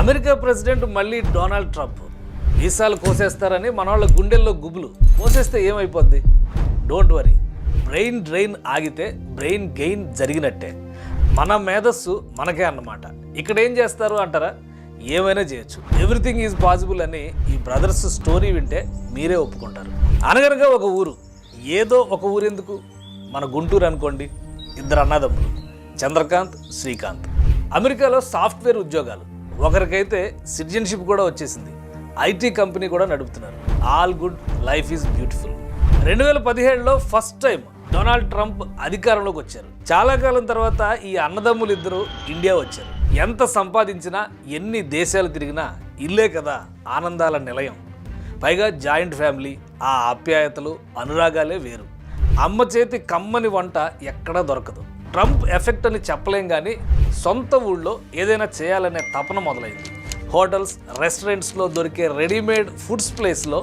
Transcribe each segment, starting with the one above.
America president మళ్ళీ Donald Trump వీసాలు కోసేస్తారని మన వాళ్ళ గుండెల్లో గుబులు. కోసేస్తే ఏమైపోద్ది? డోంట్ వరీ, బ్రెయిన్ డ్రైన్ ఆగితే బ్రెయిన్ గెయిన్ జరిగినట్టే. మన మేధస్సు మనకే అన్నమాట. ఇక్కడ ఏం చేస్తారు అంటారా? ఏమైనా చేయొచ్చు. ఎవ్రీథింగ్ ఈజ్ పాసిబుల్ అని ఈ బ్రదర్స్ స్టోరీ వింటే మీరే ఒప్పుకుంటారు. అనగనగా ఒక ఊరు, ఏదో ఒక ఊరు ఎందుకు, మన గుంటూరు అనుకోండి. ఇద్దరు అన్నదమ్ములు, చంద్రకాంత్, శ్రీకాంత్. అమెరికాలో సాఫ్ట్వేర్ ఉద్యోగాలు. ఒకరికైతే సిటిజన్షిప్ కూడా వచ్చేసింది. ఐటీ కంపెనీ కూడా నడుపుతున్నారు. All good, life is beautiful. 2017లో ఫస్ట్ టైం డొనాల్డ్ ట్రంప్ అధికారంలోకి వచ్చారు. చాలా కాలం తర్వాత ఈ అన్నదమ్ములు ఇద్దరు ఇండియా వచ్చారు. ఎంత సంపాదించినా, ఎన్ని దేశాలు తిరిగినా ఇల్లే కదా ఆనందాల నిలయం. పైగా జాయింట్ ఫ్యామిలీ, ఆ ఆప్యాయతలు, అనురాగాలే వేరు. అమ్మ చేతి కమ్మని వంట ఎక్కడా దొరకదు. ట్రంప్ ఎఫెక్ట్ అని చెప్పలేం, కానీ సొంత ఊళ్ళో ఏదైనా చేయాలనే తపన మొదలైంది. హోటల్స్, రెస్టారెంట్స్లో దొరికే రెడీమేడ్ ఫుడ్స్ ప్లేస్లో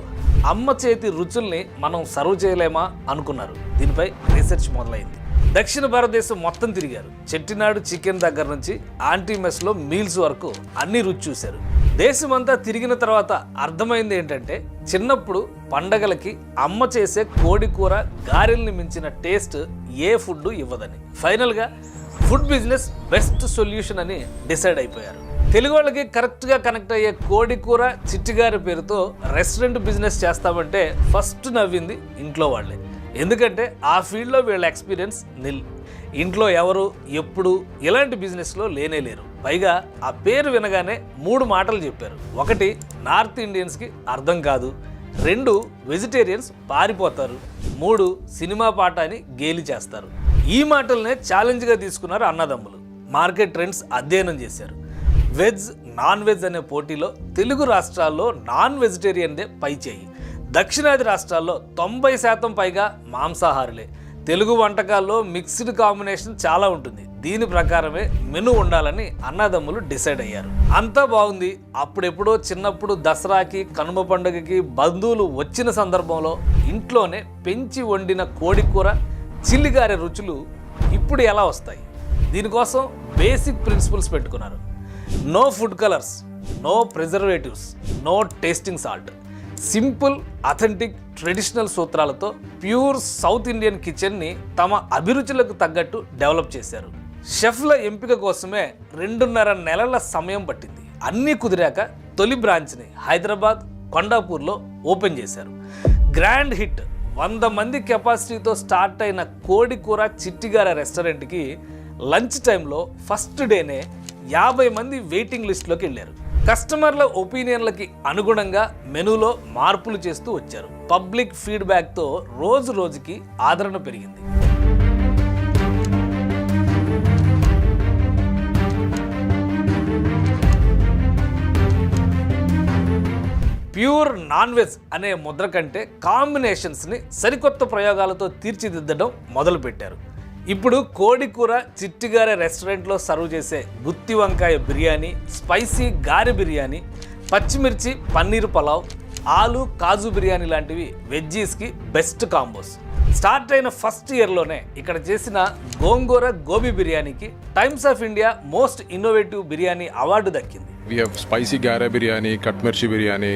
అమ్మ చేతి రుచుల్ని మనం సర్వ్ చేయలేమా అనుకున్నారు. దీనిపై రీసెర్చ్ మొదలైంది. దక్షిణ భారతదేశం మొత్తం తిరిగారు. చెట్టినాడు చికెన్ దగ్గర నుంచి ఆంటీ మెస్లో మీల్స్ వరకు అన్ని రుచి చూశారు. దేశమంతా తిరిగిన తర్వాత అర్థమైంది ఏంటంటే, చిన్నప్పుడు పండగలకి అమ్మ చేసే కోడి కూర, గారెల్ని మించిన టేస్ట్ ఏ ఫుడ్ ఇవ్వదని. ఫైనల్గా ఫుడ్ బిజినెస్ బెస్ట్ సొల్యూషన్ అని డిసైడ్ అయిపోయారు. తెలుగు వాళ్ళకి కరెక్ట్గా కనెక్ట్ అయ్యే కోడి కూర, చిట్టిగారి పేరుతో రెస్టారెంట్ బిజినెస్ చేస్తామంటే ఫస్ట్ నవ్వింది ఇంట్లో వాళ్ళే. ఎందుకంటే ఆ ఫీల్డ్లో వీళ్ళ ఎక్స్పీరియన్స్ నిల్. ఇంట్లో ఎవరు, ఎప్పుడు ఇలాంటి బిజినెస్లో లేనే లేరు. పైగా ఆ పేరు వినగానే 3 మాటలు చెప్పారు. 1, నార్త్ ఇండియన్స్కి అర్థం కాదు. 2, వెజిటేరియన్స్ పారిపోతారు. 3, సినిమా పాట అని గేలి చేస్తారు. ఈ మాటలనే ఛాలెంజ్గా తీసుకున్నారు అన్నదమ్ములు. మార్కెట్ ట్రెండ్స్ అధ్యయనం చేశారు. వెజ్, నాన్ వెజ్ అనే పోటీలో తెలుగు రాష్ట్రాల్లో నాన్ వెజిటేరియన్దే పై చేయి. దక్షిణాది రాష్ట్రాల్లో 90% పైగా మాంసాహారులే. తెలుగు వంటకాల్లో మిక్స్డ్ కాంబినేషన్ చాలా ఉంటుంది. దీని ప్రకారమే మెను ఉండాలని అన్నదమ్ములు డిసైడ్ అయ్యారు. అంతా బాగుంది. అప్పుడెప్పుడో చిన్నప్పుడు దసరాకి, కనుమ పండుగకి బంధువులు వచ్చిన సందర్భంలో ఇంట్లోనే పెంచి వండిన కోడి కూర, చిల్లిగారె రుచులు ఇప్పుడు ఎలా వస్తాయి? దీనికోసం బేసిక్ ప్రిన్సిపల్స్ పెట్టుకున్నారు. No food colours, no preservatives, no tasting salt. Simple, authentic, traditional సూత్రాలతో ప్యూర్ సౌత్ ఇండియన్ కిచెన్ని తమ అభిరుచులకు తగ్గట్టు డెవలప్ చేశారు. షెఫ్ల ఎంపిక కోసమే 2.5 నెలల సమయం పట్టింది. అన్నీ కుదిరాక తొలి బ్రాంచ్ని హైదరాబాద్ కొండాపూర్లో ఓపెన్ చేశారు. Grand hit. 100 మంది కెపాసిటీతో స్టార్ట్ అయిన కోడి కూర, చిట్టిగార రెస్టారెంట్కి లంచ్ టైంలో ఫస్ట్ డేనే 50 మంది వెయిటింగ్ లిస్ట్లోకి వెళ్ళారు. కస్టమర్ల ఒపీనియన్లకి అనుగుణంగా మెనూలో మార్పులు చేస్తూ వచ్చారు. పబ్లిక్ ఫీడ్బ్యాక్తో రోజు రోజుకి ఆదరణ పెరిగింది. ప్యూర్ నాన్ వెజ్ అనే ముద్ర కంటే కాంబినేషన్స్ని సరికొత్త ప్రయోగాలతో తీర్చిదిద్దడం మొదలుపెట్టారు. ఇప్పుడు కోడి కూర, చిట్టిగారె రెస్టారెంట్లో సర్వ్ చేసే గుత్తి వంకాయ బిర్యానీ, స్పైసీ గారె బిర్యానీ, పచ్చిమిర్చి పన్నీర్ పలావ్, ఆలు కాజు బిర్యానీ లాంటివి వెజ్జీస్కి బెస్ట్ కాంబోస్. స్టార్ట్ అయిన ఫస్ట్ ఇయర్లోనే ఇక్కడ చేసిన గోంగూర గోబీ బిర్యానీకి times of India most innovative biryani award దక్కింది. We have spicy gare biryani, katmirchi biryani,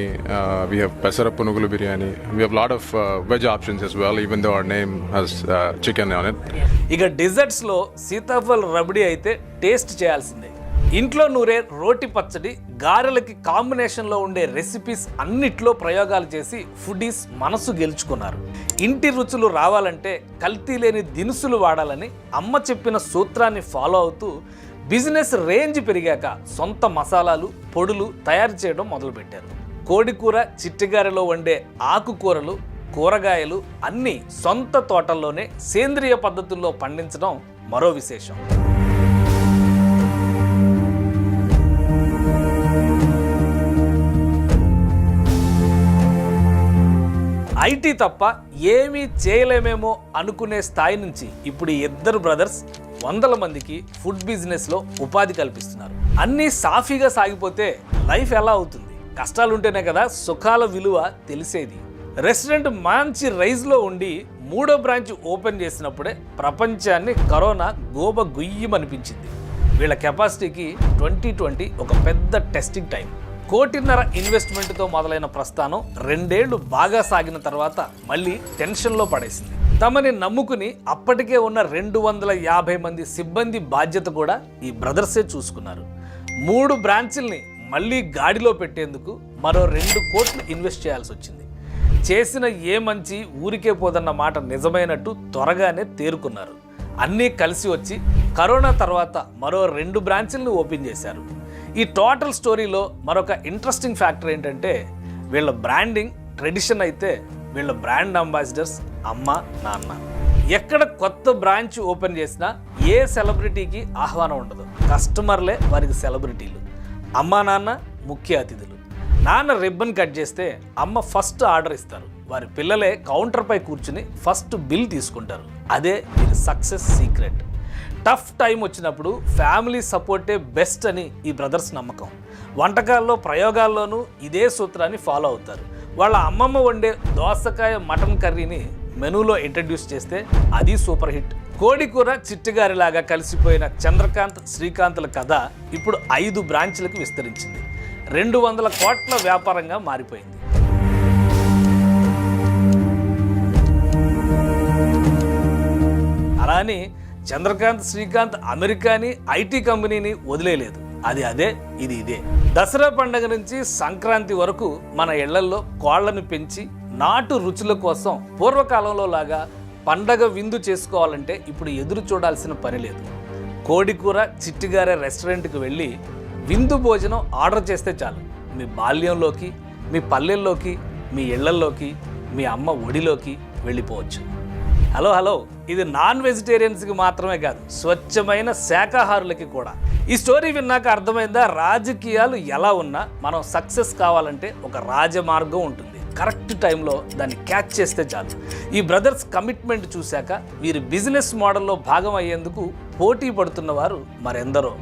we have pesara punugulu biryani. We have a lot of veg options as well, even though our name has chicken on it. ఇక డిజర్ట్స్లో సీతాఫల్ రబడీ అయితే taste చేయాల్సిందే. ఇంట్లో నూరే రోటి పచ్చడి, గారెలకి కాంబినేషన్లో ఉండే recipes అన్నిట్లో ప్రయోగాలు చేసి ఫుడీస్ మనసు గెలుచుకున్నారు. ఇంటి రుచులు రావాలంటే కల్తీ లేని దినుసులు వాడాలని అమ్మ చెప్పిన సూత్రాన్ని ఫాలో అవుతూ బిజినెస్ రేంజ్ పెరిగాక సొంత మసాలాలు, పొడులు తయారు చేయడం మొదలుపెట్టారు. కోడికూర, చిట్టిగారెలో వండే ఆకుకూరలు, కూరగాయలు అన్నీ సొంత తోటల్లోనే సేంద్రియ పద్ధతుల్లో పండించడం మరో విశేషం. ఐటీ తప్ప ఏమీ చేయలేమేమో అనుకునే స్థాయి నుంచి ఇప్పుడు ఇద్దరు బ్రదర్స్ 100 మందికి ఫుడ్ బిజినెస్లో ఉపాధి కల్పిస్తున్నారు. అన్నీ సాఫీగా సాగిపోతే లైఫ్ ఎలా అవుతుంది? కష్టాలుంటేనే కదా సుఖాల విలువ తెలిసేది. రెస్టారెంట్ మంచి రైజ్లో ఉండి 3వ బ్రాంచ్ ఓపెన్ చేసినప్పుడే ప్రపంచాన్ని కరోనా గోబ గుయ్యమనిపించింది. వీళ్ళ కెపాసిటీకి 2020 ఒక పెద్ద టెస్టింగ్ టైం. 1.5 కోటి ఇన్వెస్ట్మెంట్తో మొదలైన ప్రస్థానం 2 ఏళ్లు బాగా సాగిన తర్వాత మళ్ళీ టెన్షన్లో పడేసింది. తమని నమ్ముకుని అప్పటికే ఉన్న 250 మంది సిబ్బంది బాధ్యత కూడా ఈ బ్రదర్సే చూసుకున్నారు. 3 బ్రాంచుల్ని మళ్ళీ గాడిలో పెట్టేందుకు మరో 2 కోట్లు ఇన్వెస్ట్ చేయాల్సి వచ్చింది. చేసిన ఏ మంచి ఊరికే పోదన్న మాట నిజమైనట్టు త్వరగానే తేరుకున్నారు. అన్నీ కలిసి వచ్చి కరోనా తర్వాత మరో 2 బ్రాంచులను ఓపెన్ చేశారు. ఈ టోటల్ స్టోరీలో మరొక ఇంట్రెస్టింగ్ ఫ్యాక్టర్ ఏంటంటే వీళ్ళ బ్రాండింగ్ ట్రెడిషన్ అయితే వీళ్ళ బ్రాండ్ అంబాసిడర్స్ అమ్మ నాన్న. ఎక్కడ కొత్త బ్రాంచ్ ఓపెన్ చేసినా ఏ సెలబ్రిటీకి ఆహ్వానం ఉండదు. కస్టమర్లే వారికి సెలబ్రిటీలు. అమ్మా నాన్న ముఖ్య అతిథులు. నాన్న రిబ్బన్ కట్ చేస్తే అమ్మ ఫస్ట్ ఆర్డర్ ఇస్తారు. వారి పిల్లలే కౌంటర్పై కూర్చుని ఫస్ట్ బిల్ తీసుకుంటారు. అదే వీరి సక్సెస్ సీక్రెట్. టఫ్ టైం వచ్చినప్పుడు ఫ్యామిలీ సపోర్టే బెస్ట్ అని ఈ బ్రదర్స్ నమ్మకం. వంటకాల్లో ప్రయోగాల్లోనూ ఇదే సూత్రాన్ని ఫాలో అవుతారు. వాళ్ళ అమ్మమ్మ వండే దోసకాయ మటన్ కర్రీని మెనూలో ఇంట్రడ్యూస్ చేస్తే అది సూపర్ హిట్. కోడికూర చిట్టిగారిలాగా కలిసిపోయిన చంద్రకాంత్ శ్రీకాంత్ల కథ ఇప్పుడు 5 బ్రాంచ్లకు విస్తరించింది. 200 కోట్ల వ్యాపారంగా మారిపోయింది. అలా అని చంద్రకాంత్ శ్రీకాంత్ అమెరికాని ఐటీ కంపెనీని వదిలేయలేదు. అది అదే, ఇది ఇదే. దసరా పండుగ నుంచి సంక్రాంతి వరకు మన ఇళ్లల్లో కోళ్లను పెంచి నాటు రుచుల కోసం పూర్వకాలంలో లాగా పండగ విందు చేసుకోవాలంటే ఇప్పుడు ఎదురు చూడాల్సిన పని లేదు. కోడికూర చిట్టిగారే రెస్టారెంట్కి వెళ్ళి విందు భోజనం ఆర్డర్ చేస్తే చాలు. మీ బాల్యంలోకి, మీ పల్లెల్లోకి, మీ ఇళ్లల్లోకి, మీ అమ్మ ఒడిలోకి వెళ్ళిపోవచ్చు. హలో, ఇది నాన్ వెజిటేరియన్స్కి మాత్రమే కాదు, స్వచ్ఛమైన శాకాహారులకి కూడా. ఈ స్టోరీ విన్నాక అర్థమైందా? రాజకీయాలు ఎలా ఉన్నా మనం సక్సెస్ కావాలంటే ఒక రాజమార్గం ఉంటుంది. కరెక్ట్ టైంలో దాన్ని క్యాచ్ చేస్తే చాలు. ఈ బ్రదర్స్ కమిట్మెంట్ చూశాక వీరి బిజినెస్ మోడల్లో భాగం అయ్యేందుకు పోటీ పడుతున్న వారు మరెందరో.